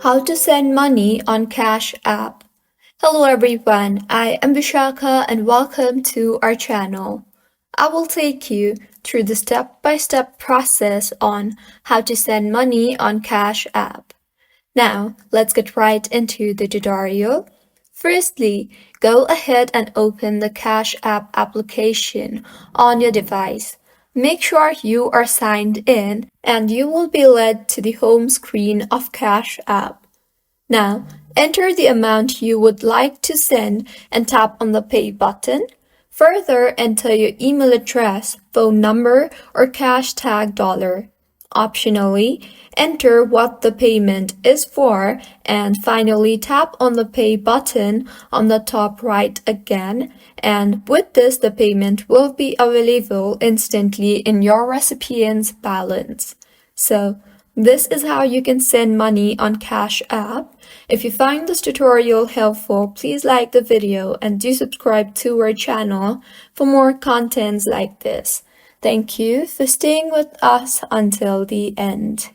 How to send money on Cash App. Hello everyone, I am Vishaka and welcome to our channel. I will take you through the step-by-step process on how to send money on Cash App. Now, let's get right into the tutorial. Firstly, go ahead and open the Cash App application on your device. Make sure you are signed in and you will be led to the home screen of Cash App. Now, enter the amount you would like to send and tap on the Pay button. Further, enter your email address, phone number, or cash tag dollar. Optionally, enter what the payment is for, and finally tap on the Pay button on the top right again, and with this the payment will be available instantly in your recipient's balance. So, this is how you can send money on Cash App. If you find this tutorial helpful, please like the video and do subscribe to our channel for more contents like this. Thank you for staying with us until the end.